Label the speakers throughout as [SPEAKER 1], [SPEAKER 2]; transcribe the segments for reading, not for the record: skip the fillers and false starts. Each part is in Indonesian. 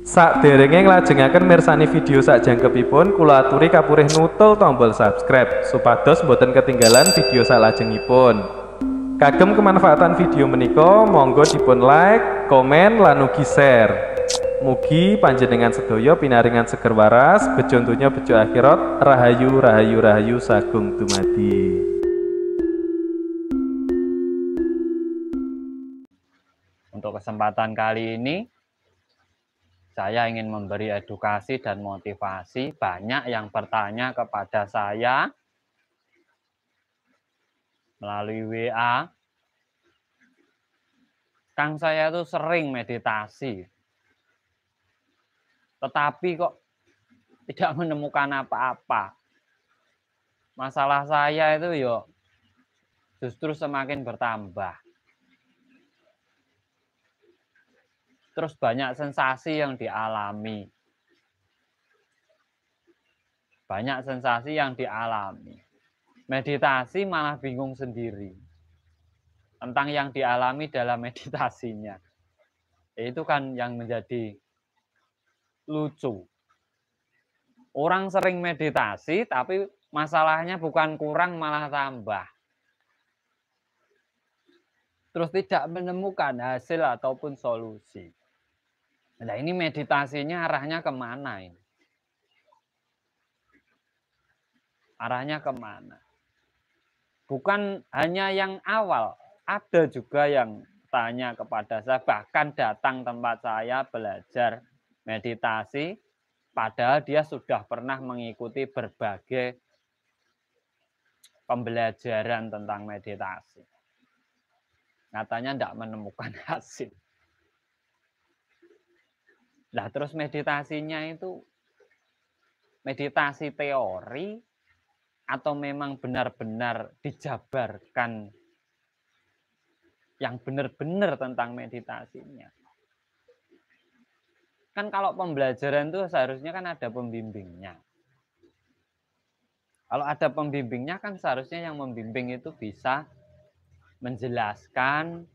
[SPEAKER 1] Sakderenge nglajengaken mirsani video sakjangkepipun, kula aturi kapurih nutul tombol subscribe supados boten ketinggalan video salajengipun. Kagem kemanfaatan video menika, monggo dipun like, komen, lan ugi share. Mugi panjenengan sedaya pinaringan seger waras, bejo donya bejo akhirat, rahayu rahayu rahayu sagung dumadi.
[SPEAKER 2] Untuk kesempatan kali ini, saya ingin memberi edukasi dan motivasi. Banyak yang bertanya kepada saya melalui WA. Kang, saya tuh sering meditasi, tetapi kok tidak menemukan apa-apa. Masalah saya itu justru semakin bertambah. Terus banyak sensasi yang dialami. Banyak sensasi yang dialami. Meditasi malah bingung sendiri tentang yang dialami dalam meditasinya. Itu kan yang menjadi lucu. Orang sering meditasi, tapi masalahnya bukan kurang, malah tambah. Terus tidak menemukan hasil ataupun solusi. Nah, ini meditasinya arahnya kemana ini? Arahnya kemana? Bukan hanya yang awal, ada juga yang tanya kepada saya, bahkan datang tempat saya belajar meditasi, padahal dia sudah pernah mengikuti berbagai pembelajaran tentang meditasi. Katanya tidak menemukan hasil. Nah, terus meditasinya itu meditasi teori atau memang benar-benar dijabarkan yang benar-benar tentang meditasinya. Kan kalau pembelajaran itu seharusnya kan ada pembimbingnya. Kalau ada pembimbingnya kan seharusnya yang membimbing itu bisa menjelaskan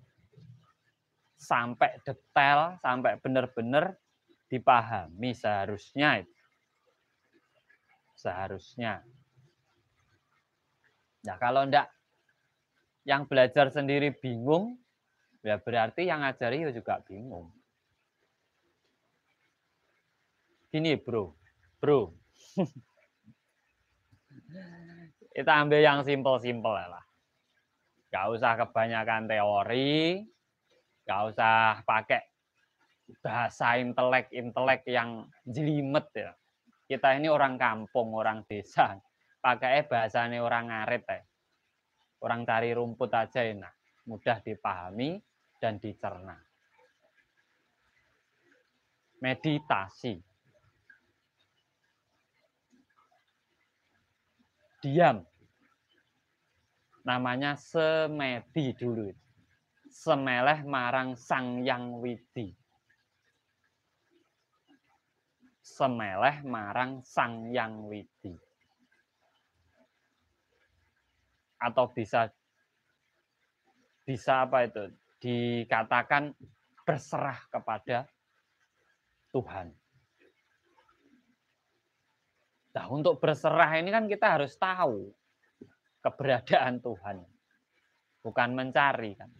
[SPEAKER 2] sampai detail, sampai benar-benar dipahami seharusnya. Seharusnya. Nah, kalau enggak yang belajar sendiri bingung, ya berarti yang ngajari juga bingung. Gini bro, kita ambil yang simpel-simpel lah. Gak usah kebanyakan teori, gak usah pakai bahasa intelek yang jelimet ya. Kita ini orang kampung, orang desa, pakai bahasanya orang ngarit ya. Orang cari rumput aja enak, mudah dipahami dan dicerna. Meditasi. Diam. Namanya semedi dulu. Semeleh marang Sang Yang Widi. Semeleh marang Sang Yang Widi. Atau bisa apa itu? Dikatakan berserah kepada Tuhan. Nah, untuk berserah ini kan kita harus tahu keberadaan Tuhan. Bukan mencari kan.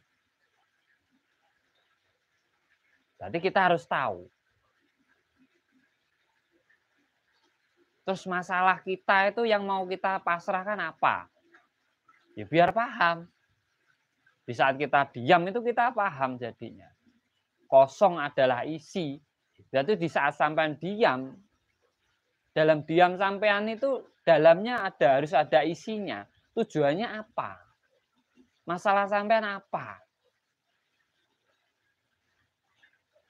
[SPEAKER 2] Berarti kita harus tahu. Terus masalah kita itu yang mau kita pasrahkan apa? Ya biar paham. Di saat kita diam itu kita paham jadinya. Kosong adalah isi. Berarti di saat sampean diam, dalam diam sampean itu dalamnya harus ada isinya. Tujuannya apa? Masalah sampean apa?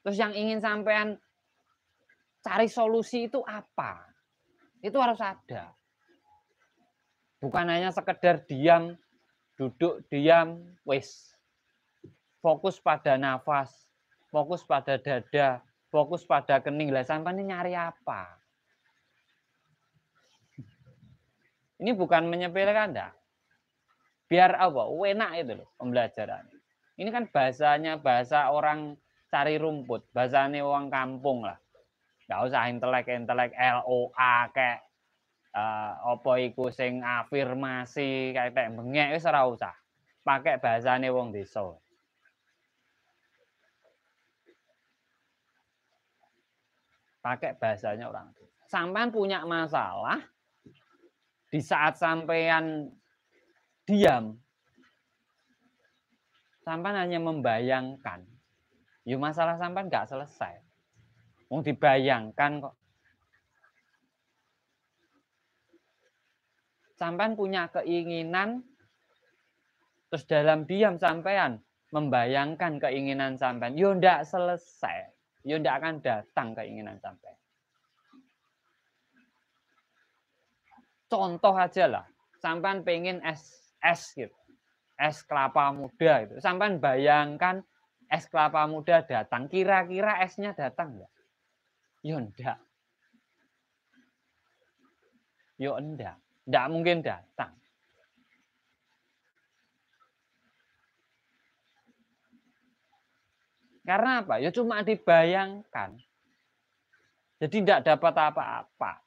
[SPEAKER 2] Terus yang ingin sampean cari solusi itu apa? Itu harus ada. Bukan hanya sekedar diam, duduk diam, wis. Fokus pada nafas, fokus pada dada, fokus pada kening. Lah sampean ini nyari apa? Ini bukan menyepelekan enggak. Biar apa? Enak itu loh pembelajaran. Ini kan bahasanya bahasa orang cari rumput, bahasanya orang kampung lah. Nggak usah intelek LOA kayak apa iku sing afirmasi kayak bengek wis ora usah. Pakai bahasane wong desa. Pakai bahasanya orang desa. Sampean punya masalah di saat sampean diam, sampean hanya membayangkan. Ya masalah sampean nggak selesai. Wong dibayangkan kok. Sampean punya keinginan, terus dalam diam sampean membayangkan keinginan sampean, yo ndak selesai, yo ndak akan datang keinginan sampean. Contoh aja lah, sampean pengen es gitu, es kelapa muda itu, sampean bayangkan es kelapa muda datang, kira-kira esnya datang nggak? Yo ndak, yo ndak mungkin datang. Karena apa? Ya cuma dibayangkan. Jadi tidak dapat apa-apa.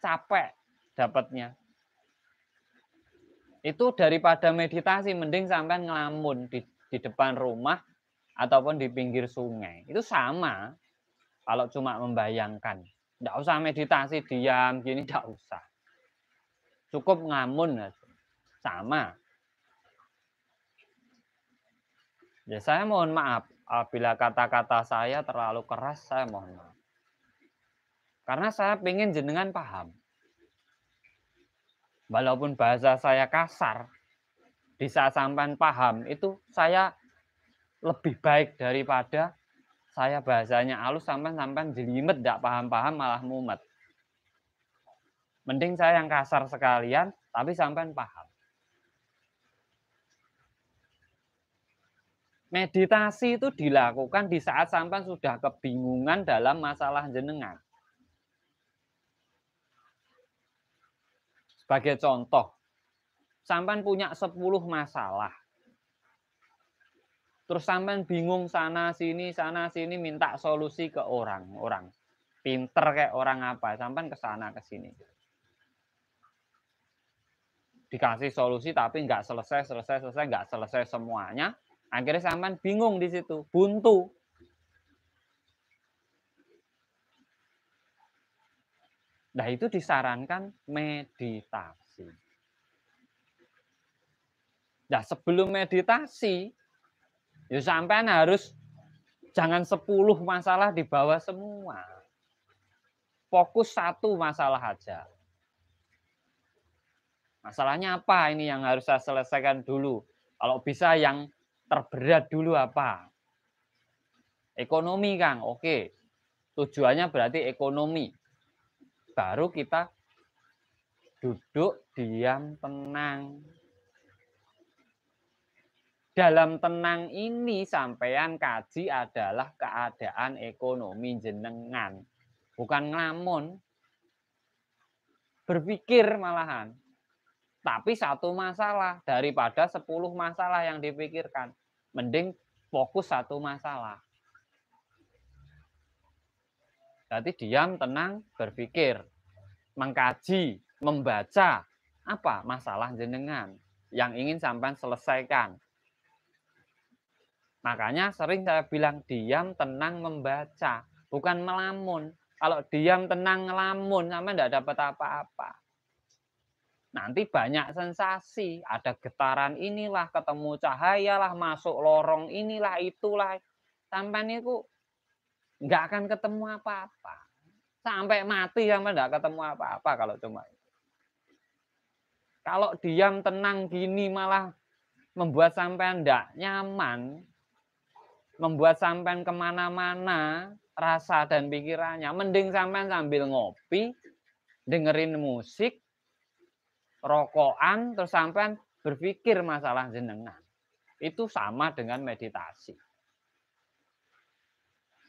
[SPEAKER 2] Capek dapatnya. Itu daripada meditasi, mending sampai ngelamun di depan rumah ataupun di pinggir sungai. Itu sama kalau cuma membayangkan. Tidak usah meditasi, diam, gini, tidak usah. Cukup ngelamun. Sama. Ya, saya mohon maaf. Apabila kata-kata saya terlalu keras, saya mohon maaf. Karena saya ingin jenengan paham. Walaupun bahasa saya kasar, di saat sampean paham, itu saya lebih baik daripada saya bahasanya halus sampean jelimet, tidak paham-paham, malah mumet. Mending saya yang kasar sekalian, tapi sampean paham. Meditasi itu dilakukan di saat sampean sudah kebingungan dalam masalah jenengan. Sebagai contoh, sampean punya 10 masalah. Terus sampean bingung sana sini minta solusi ke orang. Pinter kayak orang apa, sampean ke sana ke sini. Dikasih solusi tapi nggak selesai, nggak selesai semuanya. Akhirnya sampean bingung di situ, buntu. Nah, itu disarankan meditasi. Nah, sebelum meditasi, ya sampean harus jangan 10 masalah dibawa semua. Fokus satu masalah aja. Masalahnya apa ini yang harus saya selesaikan dulu? Kalau bisa yang terberat dulu apa? Ekonomi, Kang. Oke. Tujuannya berarti ekonomi. Baru kita duduk, diam, tenang. Dalam tenang ini sampean kaji adalah keadaan ekonomi jenengan. Bukan ngelamun. Berpikir malahan. Tapi satu masalah daripada 10 masalah yang dipikirkan. Mending fokus satu masalah. Berarti diam, tenang, berpikir. Mengkaji, membaca apa masalah jenengan yang ingin sampean selesaikan. Makanya sering saya bilang diam, tenang, membaca. Bukan melamun. Kalau diam, tenang, ngelamun, sampean tidak dapat apa-apa. Nanti banyak sensasi. Ada getaran inilah, ketemu cahaya lah, masuk lorong inilah, itulah. Sampean itu nggak akan ketemu apa-apa. Sampai mati sampean nggak ketemu apa-apa kalau cuma itu. Kalau diam, tenang gini malah membuat sampean nggak nyaman, membuat sampean kemana-mana rasa dan pikirannya. Mending sampean sambil ngopi, dengerin musik, rokokan, terus sampean berpikir masalah jenengan. Itu sama dengan meditasi.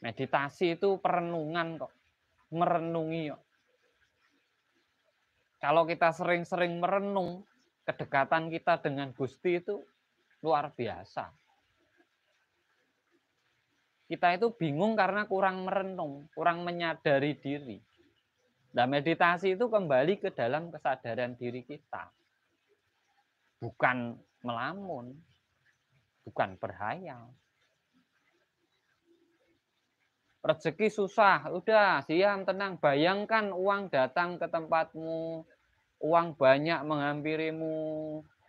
[SPEAKER 2] Meditasi itu perenungan kok. Merenungi kok. Kalau kita sering-sering merenung, kedekatan kita dengan Gusti itu luar biasa. Kita itu bingung karena kurang merenung, kurang menyadari diri. Nah, meditasi itu kembali ke dalam kesadaran diri kita. Bukan melamun, bukan berhayal. Rezeki susah, udah diam, tenang. Bayangkan uang datang ke tempatmu, uang banyak menghampirimu.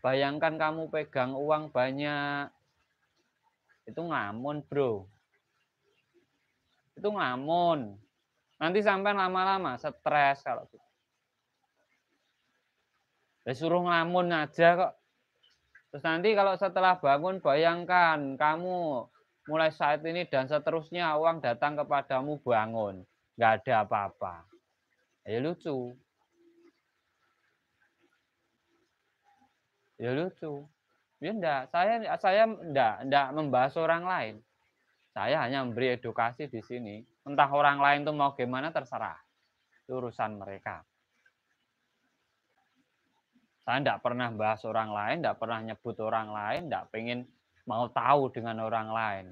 [SPEAKER 2] Bayangkan kamu pegang uang banyak. Itu ngamun, bro. Itu ngamun. Nanti sampai lama-lama stres kalau gitu. Disuruh ngelamun aja kok. Terus nanti kalau setelah bangun bayangkan kamu mulai saat ini dan seterusnya uang datang kepadamu bangun. Nggak ada apa-apa. Ya lucu. Ya lucu. Ya enggak, saya enggak membahas orang lain. Saya hanya memberi edukasi di sini. Entah orang lain tuh mau gimana terserah. Itu urusan mereka. Saya enggak pernah bahas orang lain, enggak pernah nyebut orang lain, enggak pengen mau tahu dengan orang lain.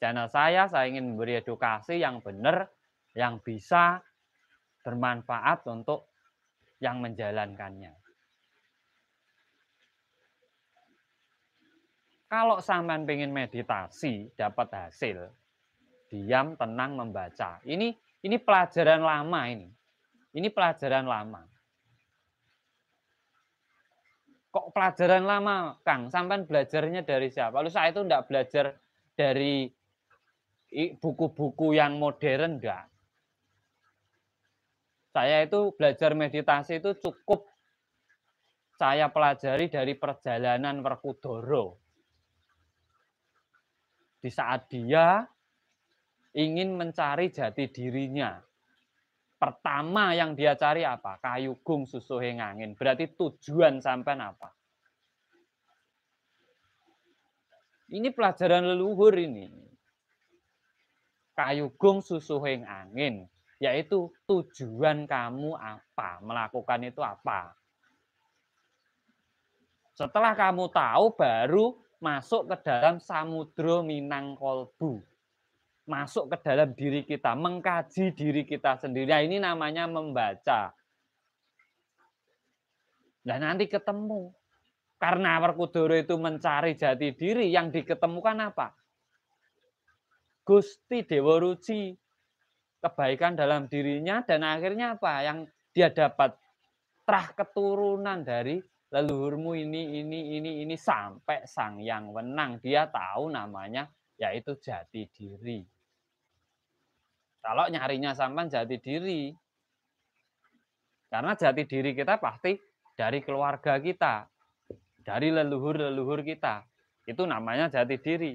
[SPEAKER 2] Channel saya ingin memberi edukasi yang benar, yang bisa bermanfaat untuk yang menjalankannya. Kalau sampean pengen meditasi, dapat hasil, diam, tenang, membaca. Ini pelajaran lama ini. Ini pelajaran lama. Kok pelajaran lama, Kang? Sampean belajarnya dari siapa? Lalu saya itu enggak belajar dari buku-buku yang modern, enggak. Saya itu belajar meditasi itu cukup saya pelajari dari perjalanan Werkudara. Di saat dia ingin mencari jati dirinya. Pertama yang dia cari apa? Kayugung susuhe angin. Berarti tujuan sampean apa? Ini pelajaran leluhur ini. Kayugung susuhe angin. Yaitu tujuan kamu apa? Melakukan itu apa? Setelah kamu tahu baru masuk ke dalam samudra minang kolbu. Masuk ke dalam diri kita, mengkaji diri kita sendiri. Nah, ini namanya membaca. Nah, nanti ketemu. Karena Werkudara itu mencari jati diri, yang diketemukan apa? Gusti Dewa Ruci. Kebaikan dalam dirinya, dan akhirnya apa? Yang dia dapat trah keturunan dari leluhurmu ini sampai Sang Yang Wenang. Dia tahu namanya, yaitu jati diri. Kalau nyarinya sampean jati diri. Karena jati diri kita pasti dari keluarga kita. Dari leluhur-leluhur kita. Itu namanya jati diri.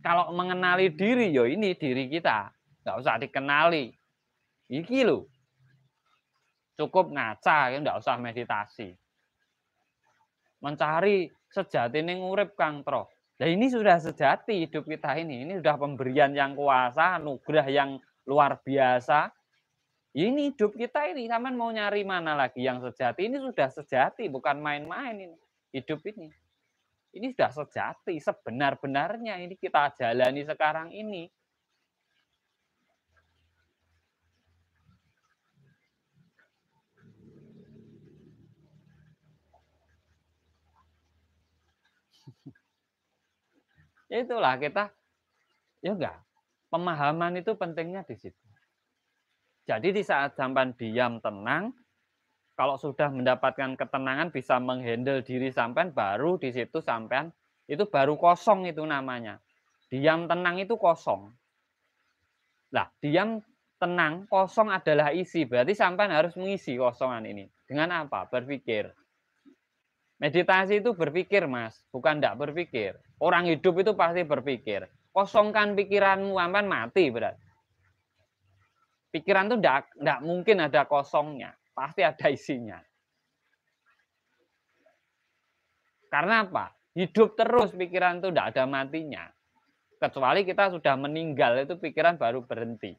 [SPEAKER 2] Kalau mengenali diri, yo ini diri kita. Nggak usah dikenali. Iki loh. Cukup ngaca, ya nggak usah meditasi. Mencari sejati ning urip Kang Tro. Nah ini sudah sejati hidup kita ini. Ini sudah pemberian yang kuasa, anugerah yang luar biasa. Ini hidup kita ini. Sampean mau nyari mana lagi yang sejati? Ini sudah sejati, bukan main-main ini. Hidup ini. Ini sudah sejati, sebenar-benarnya ini kita jalani sekarang ini. Itulah kita, ya enggak, pemahaman itu pentingnya di situ. Jadi di saat sampean diam tenang, kalau sudah mendapatkan ketenangan bisa menghandle diri sampean, baru di situ sampean itu baru kosong itu namanya. Diam tenang itu kosong. Lah, diam tenang kosong adalah isi, berarti sampean harus mengisi kosongan ini. Dengan apa? Berpikir. Meditasi itu berpikir, Mas, bukan enggak berpikir. Orang hidup itu pasti berpikir. Kosongkan pikiranmu, sampean mati berarti. Pikiran itu enggak mungkin ada kosongnya, pasti ada isinya. Karena apa? Hidup terus pikiran itu enggak ada matinya. Kecuali kita sudah meninggal, itu pikiran baru berhenti.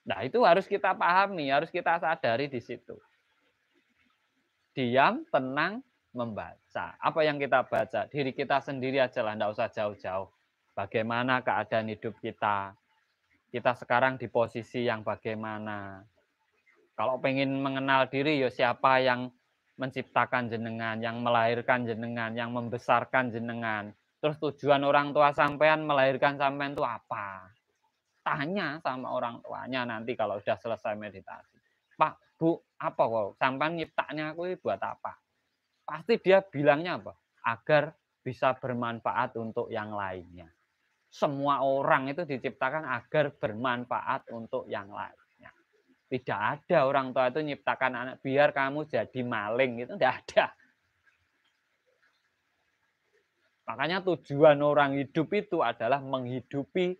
[SPEAKER 2] Nah, Nah, itu harus kita pahami, harus kita sadari di situ. Diam, tenang, membaca. Apa yang kita baca? Diri kita sendiri aja lah, enggak usah jauh-jauh. Bagaimana keadaan hidup kita? Kita sekarang di posisi yang bagaimana? Kalau pengen mengenal diri, ya siapa yang menciptakan jenengan, yang melahirkan jenengan, yang membesarkan jenengan. Terus tujuan orang tua sampean melahirkan sampean itu apa? Tanya sama orang tuanya nanti kalau sudah selesai meditasi. Pak, Bu, apa kok? Sampean nyiptaknya aku ini buat apa? Pasti dia bilangnya apa? Agar bisa bermanfaat untuk yang lainnya. Semua orang itu diciptakan agar bermanfaat untuk yang lainnya. Tidak ada orang tua itu nyiptakan anak biar kamu jadi maling, itu tidak ada. Makanya tujuan orang hidup itu adalah menghidupi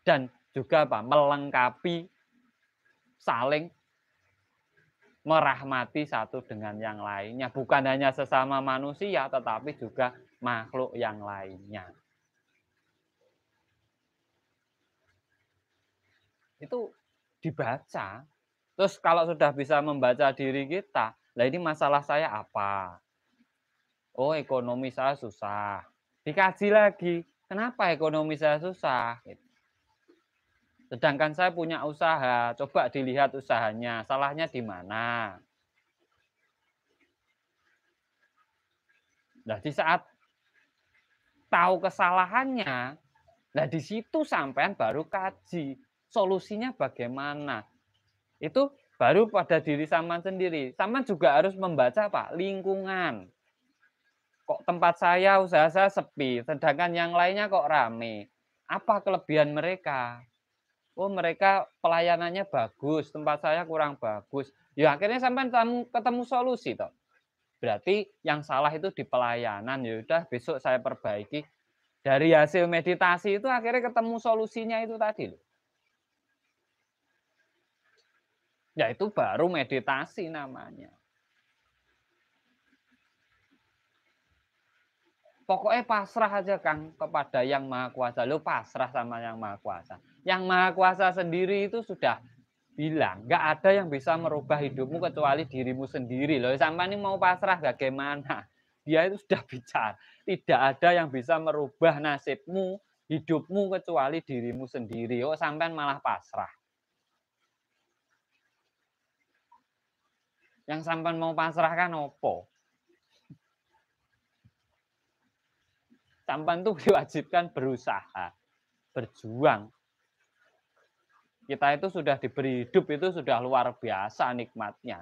[SPEAKER 2] dan juga apa? Melengkapi, saling merahmati satu dengan yang lainnya. Bukan hanya sesama manusia, tetapi juga makhluk yang lainnya. Itu dibaca. Terus kalau sudah bisa membaca diri kita, lah ini masalah saya apa? Oh, ekonomi saya susah. Dikaji lagi, kenapa ekonomi saya susah? Sedangkan saya punya usaha, coba dilihat usahanya, salahnya di mana? Nah, di saat tahu kesalahannya, nah di situ sampean baru kaji solusinya bagaimana. Itu baru pada diri sampean sendiri. Sampean juga harus membaca Pak, lingkungan. Kok tempat saya, usaha saya sepi, sedangkan yang lainnya kok rame. Apa kelebihan mereka? Oh, mereka pelayanannya bagus, tempat saya kurang bagus. Ya akhirnya sampai ketemu solusi toh. Berarti yang salah itu di pelayanan. Ya udah besok saya perbaiki. Dari hasil meditasi itu akhirnya ketemu solusinya itu tadi loh. Ya itu baru meditasi namanya. Pokoknya pasrah aja Kang kepada yang Maha Kuasa. Lo pasrah sama yang Maha Kuasa. Yang Maha Kuasa sendiri itu sudah bilang, nggak ada yang bisa merubah hidupmu kecuali dirimu sendiri. Loh, sampai ini mau pasrah bagaimana? Dia itu sudah bicara. Tidak ada yang bisa merubah nasibmu, hidupmu kecuali dirimu sendiri. Oh, sampai malah pasrah. Yang sampai mau pasrah kan opo? Sampai itu diwajibkan berusaha, berjuang. Kita itu sudah diberi hidup, itu sudah luar biasa nikmatnya.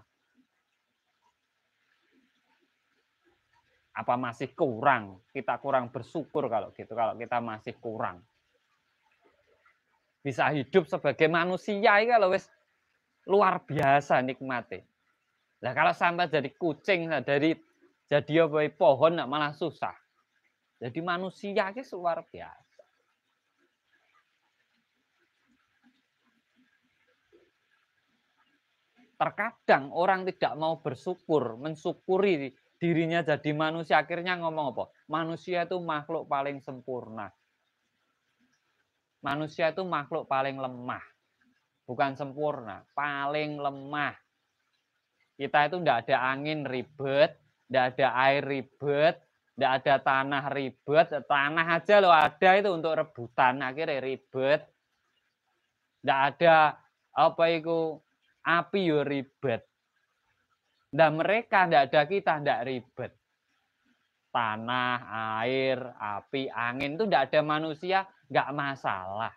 [SPEAKER 2] Apa masih kurang? Kita kurang bersyukur kalau gitu, kalau kita masih kurang. Bisa hidup sebagai manusia ini kalau wis luar biasa nikmatnya. Nah kalau sampai jadi kucing, dari jadi apa pohon malah susah. Jadi manusia ini luar biasa. Terkadang orang tidak mau bersyukur, mensyukuri dirinya jadi manusia, akhirnya ngomong apa? Manusia itu makhluk paling sempurna. Manusia itu makhluk paling lemah. Bukan sempurna, paling lemah. Kita itu tidak ada angin ribet, tidak ada air ribet, tidak ada tanah ribet. Tanah aja loh ada itu untuk rebutan, akhirnya ribet. Tidak ada apa itu api yo ribet. Nah mereka tidak ada, kita tidak ribet. Tanah, air, api, angin itu tidak ada manusia, nggak masalah.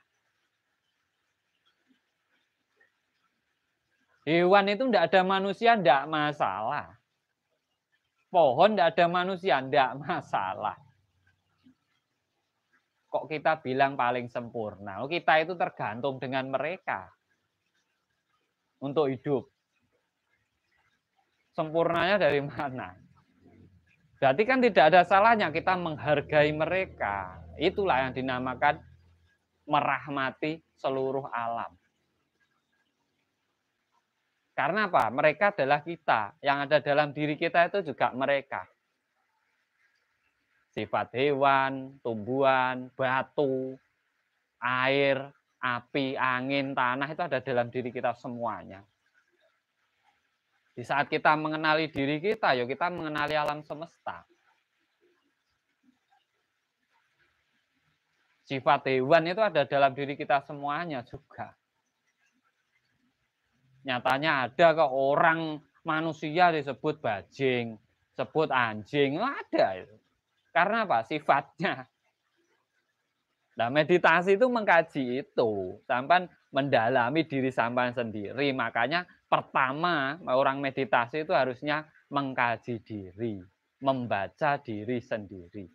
[SPEAKER 2] Hewan itu tidak ada manusia, tidak masalah. Pohon tidak ada manusia, tidak masalah. Kok kita bilang paling sempurna? Kita itu tergantung dengan mereka untuk hidup. Sempurnanya dari mana? Berarti kan tidak ada salahnya kita menghargai mereka. Itulah yang dinamakan merahmati seluruh alam. Karena apa? Mereka adalah kita. Yang ada dalam diri kita itu juga mereka. Sifat hewan, tumbuhan, batu, air, api, angin, tanah itu ada dalam diri kita semuanya. Di saat kita mengenali diri kita, ya kita mengenali alam semesta. Sifat hewan itu ada dalam diri kita semuanya juga. Nyatanya ada kok orang manusia disebut bajing, sebut anjing, ada itu. Karena apa? Sifatnya. Nah, meditasi itu mengkaji itu, sampai mendalami diri sampai sendiri. Makanya pertama orang meditasi itu harusnya mengkaji diri, membaca diri sendiri.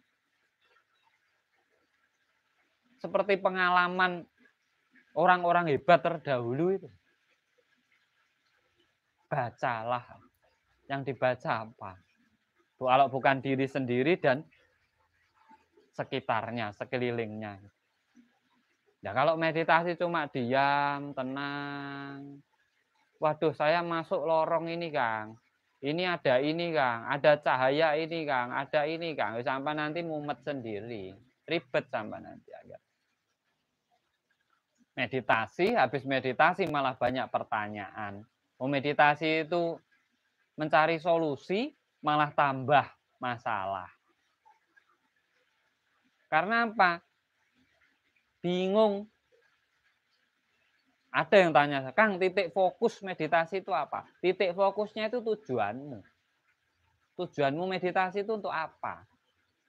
[SPEAKER 2] Seperti pengalaman orang-orang hebat terdahulu itu. Bacalah. Yang dibaca apa? Kalau bukan diri sendiri dan sekitarnya, sekelilingnya. Ya kalau meditasi cuma diam, tenang. Waduh, saya masuk lorong ini, Kang. Ini, Kang. Ada cahaya ini, Kang. Ada ini, Kang. Sampai nanti mumet sendiri. Ribet sampai nanti agak. Meditasi, habis meditasi malah banyak pertanyaan. Meditasi itu mencari solusi, malah tambah masalah. Karena apa? Bingung. Ada yang tanya, Kang, titik fokus meditasi itu apa? Titik fokusnya itu tujuanmu. Tujuanmu meditasi itu untuk apa?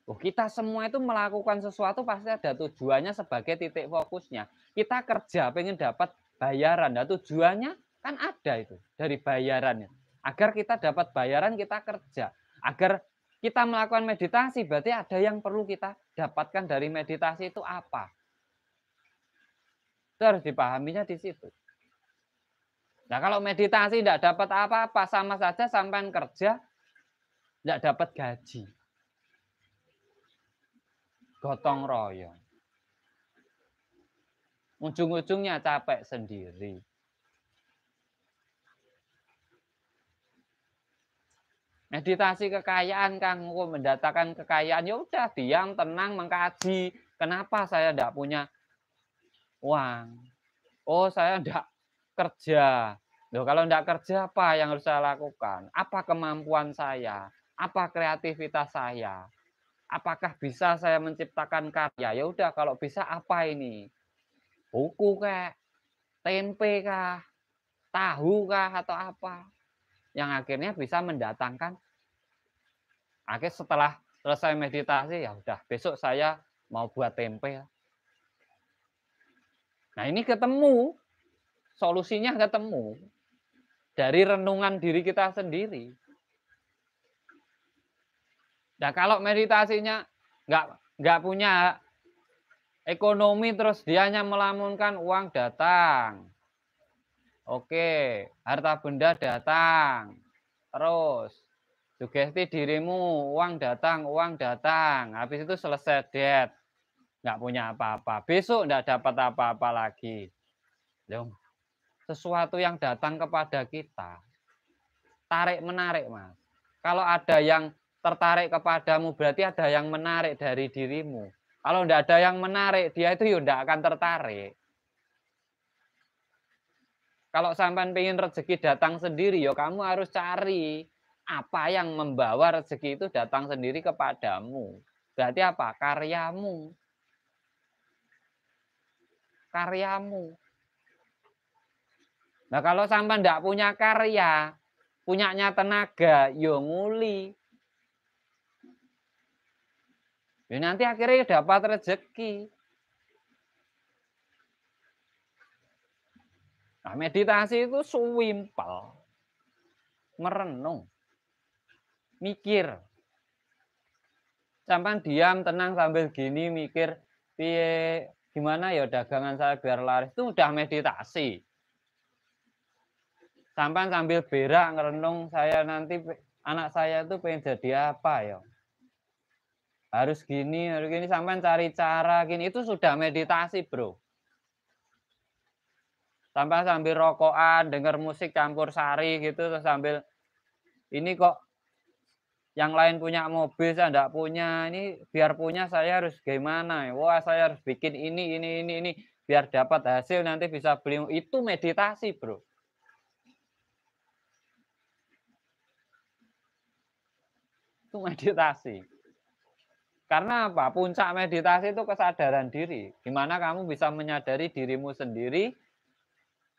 [SPEAKER 2] Oh, kita semua itu melakukan sesuatu pasti ada tujuannya sebagai titik fokusnya. Kita kerja pengen dapat bayaran. Nah, tujuannya kan ada itu dari bayarannya. Agar kita dapat bayaran kita kerja. Agar kita melakukan meditasi berarti ada yang perlu kita dapatkan dari meditasi itu apa? Itu harus dipahaminya di situ. Nah, kalau meditasi tidak dapat apa-apa, sama saja sampai kerja tidak dapat gaji. Gotong royong. Ujung-ujungnya capek sendiri. Meditasi kekayaan, Kang, mendatangkan kekayaan, ya udah diam, tenang, mengkaji. Kenapa saya tidak punya uang? Oh, saya tidak kerja. Loh, kalau tidak kerja apa yang harus saya lakukan? Apa kemampuan saya? Apa kreativitas saya? Apakah bisa saya menciptakan karya? Ya udah, kalau bisa apa ini? Buku kah? Tempe kah? Tahu kah? Atau apa? Yang akhirnya bisa mendatangkan. Akhirnya setelah selesai meditasi, ya udah, besok saya mau buat tempe. Nah, ini ketemu. Solusinya ketemu. Dari renungan diri kita sendiri. Nah, kalau meditasinya nggak punya ekonomi, terus dia hanya melamunkan uang datang. Oke, harta benda datang. Terus, sugesti dirimu, uang datang. Habis itu selesai dead. Nggak punya apa-apa. Besok nggak dapat apa-apa lagi. Loh, sesuatu yang datang kepada kita. Tarik-menarik, Mas. Kalau ada yang tertarik kepadamu, berarti ada yang menarik dari dirimu. Kalau tidak ada yang menarik, dia itu ya tidak akan tertarik. Kalau sampai pengen rezeki datang sendiri, ya kamu harus cari apa yang membawa rezeki itu datang sendiri kepadamu. Berarti apa? Karyamu. Karyamu. Nah, kalau sampai tidak punya karya, punyanya tenaga, yo nguli. Ya nanti akhirnya dapat rezeki. Nah, meditasi itu swimpel. Merenung. Mikir. Sampai diam, tenang sambil gini mikir, piye gimana ya dagangan saya biar laris, itu udah meditasi. Sampai sambil berak ngerenung, saya nanti anak saya itu pengen jadi apa ya? Harus gini, sampai cari cara gini, itu sudah meditasi, Bro. Sampai sambil rokokan, denger musik campur sari gitu, terus sambil ini kok yang lain punya mobil, saya enggak punya. Ini biar punya saya harus gimana? Wah, saya harus bikin ini. biar dapat hasil nanti bisa beli. Itu meditasi, bro. Itu meditasi. Karena apa? Puncak meditasi itu kesadaran diri. Gimana kamu bisa menyadari dirimu sendiri.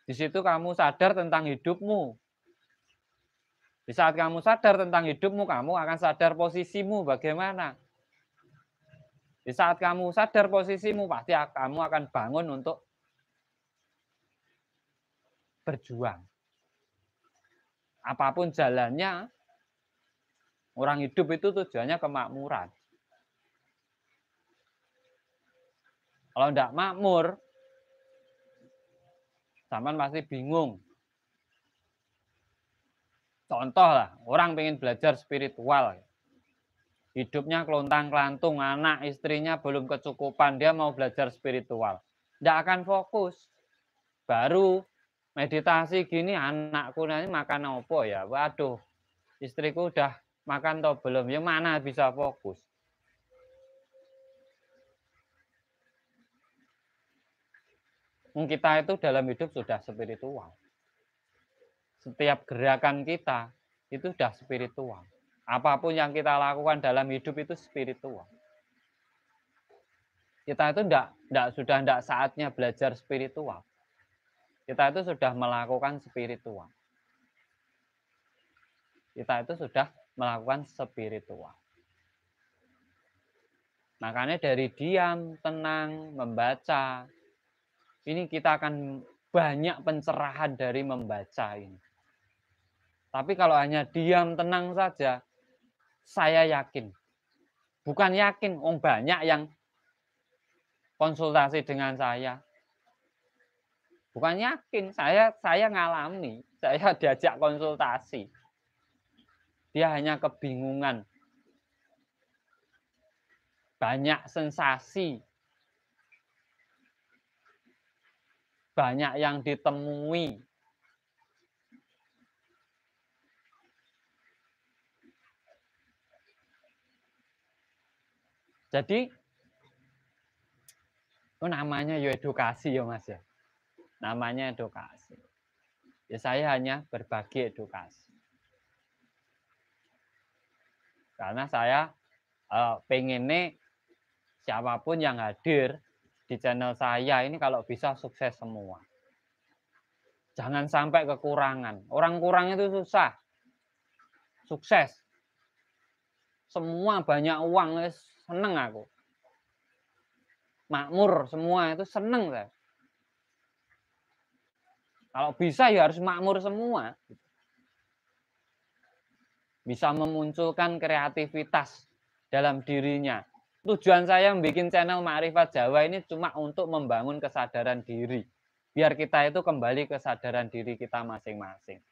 [SPEAKER 2] Di situ kamu sadar tentang hidupmu. Di saat kamu sadar tentang hidupmu, kamu akan sadar posisimu bagaimana. Di saat kamu sadar posisimu, pasti kamu akan bangun untuk berjuang. Apapun jalannya, orang hidup itu tujuannya kemakmuran. Kalau tidak makmur, zaman pasti bingung. Contoh lah, orang pengen belajar spiritual. Hidupnya kelontang-kelantung, anak istrinya belum kecukupan, dia mau belajar spiritual. Tidak akan fokus. Baru meditasi gini, anakku nanti makan apa ya? Waduh, istriku udah makan atau belum? Ya mana bisa fokus? Kita itu dalam hidup sudah spiritual. Setiap gerakan kita itu sudah spiritual. Apapun yang kita lakukan dalam hidup itu spiritual. Kita itu sudah tidak saatnya belajar spiritual. Kita itu sudah melakukan spiritual. Kita itu sudah melakukan spiritual. Makanya dari diam, tenang, membaca, ini kita akan banyak pencerahan dari membaca ini. Tapi kalau hanya diam, tenang saja, saya yakin. Bukan yakin, banyak yang konsultasi dengan saya. Bukan yakin, saya ngalami, saya diajak konsultasi. Dia hanya kebingungan. Banyak sensasi. Banyak yang ditemui. Jadi, namanya ya edukasi ya Mas ya. Namanya edukasi. Ya saya hanya berbagi edukasi. Karena saya pengen nih siapapun yang hadir di channel saya ini kalau bisa sukses semua. Jangan sampai kekurangan. Orang kurang itu susah. Sukses. Semua banyak uang, seneng aku. Makmur semua itu seneng saya. Kalau bisa ya harus makmur semua. Bisa memunculkan kreativitas dalam dirinya. Tujuan saya membuat channel Ma'rifat Jawa ini cuma untuk membangun kesadaran diri. Biar kita itu kembali kesadaran diri kita masing-masing.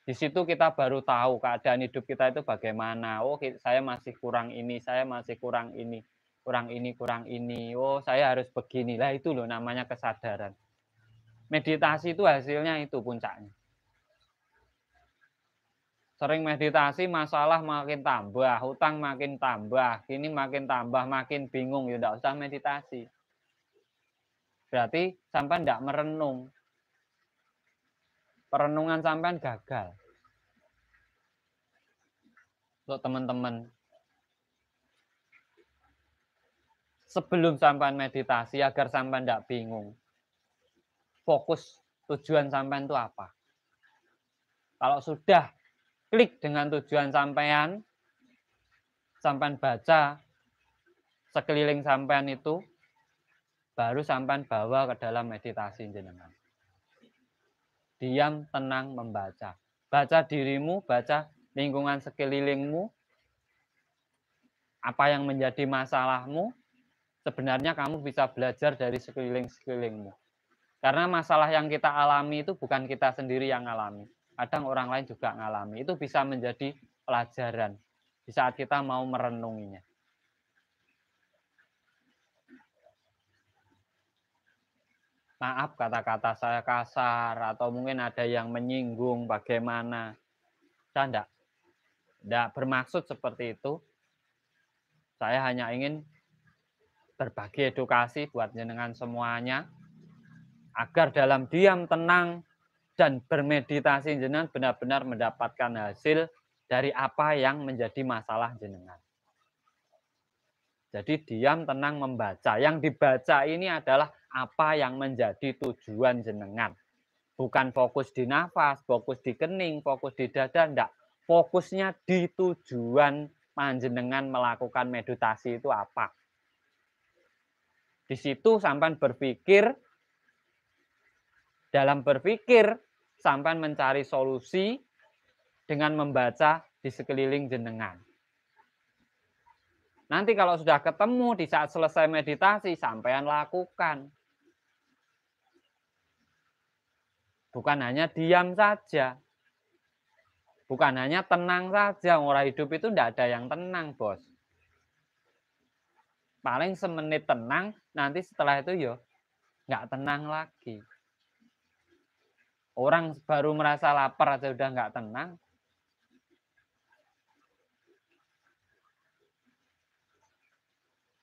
[SPEAKER 2] Di situ kita baru tahu keadaan hidup kita itu bagaimana. Oh, saya masih kurang ini, saya masih kurang ini, kurang ini, kurang ini. Oh, saya harus begini. Lah itu loh namanya kesadaran. Meditasi itu hasilnya itu puncaknya. Sering meditasi masalah makin tambah, hutang makin tambah, ini makin tambah, makin bingung, ya enggak usah meditasi. Berarti sampai enggak merenung. Perenungan sampai gagal. Untuk teman-teman, sebelum sampai meditasi, agar sampai enggak bingung, fokus tujuan sampean itu apa. Kalau sudah klik dengan tujuan sampean baca sekeliling sampean itu, baru sampean bawa ke dalam meditasi jenengan. Diam, tenang, membaca. Baca dirimu, baca lingkungan sekelilingmu, apa yang menjadi masalahmu, sebenarnya kamu bisa belajar dari sekeliling-sekelilingmu. Karena masalah yang kita alami itu bukan kita sendiri yang alami. Kadang orang lain juga ngalami. Itu bisa menjadi pelajaran di saat kita mau merenunginya. Maaf kata-kata saya kasar atau mungkin ada yang menyinggung bagaimana. Saya tidak bermaksud seperti itu. Saya hanya ingin berbagi edukasi buat jenengan semuanya. agar dalam diam, tenang, dan bermeditasi jenengan benar-benar mendapatkan hasil dari apa yang menjadi masalah jenengan. Jadi diam, tenang, membaca. Yang dibaca ini adalah apa yang menjadi tujuan jenengan. Bukan fokus di nafas, fokus di kening, fokus di dada, enggak. Fokusnya di tujuan panjenengan melakukan meditasi itu apa. Di situ sampai berpikir, dalam berpikir sampai mencari solusi dengan membaca di sekeliling jenengan. Nanti kalau sudah ketemu di saat selesai meditasi, sampean lakukan. Bukan hanya diam saja. Bukan hanya tenang saja. Orang hidup itu tidak ada yang tenang, bos. Paling semenit tenang, nanti setelah itu yo nggak tenang lagi. Orang baru merasa lapar aja udah nggak tenang,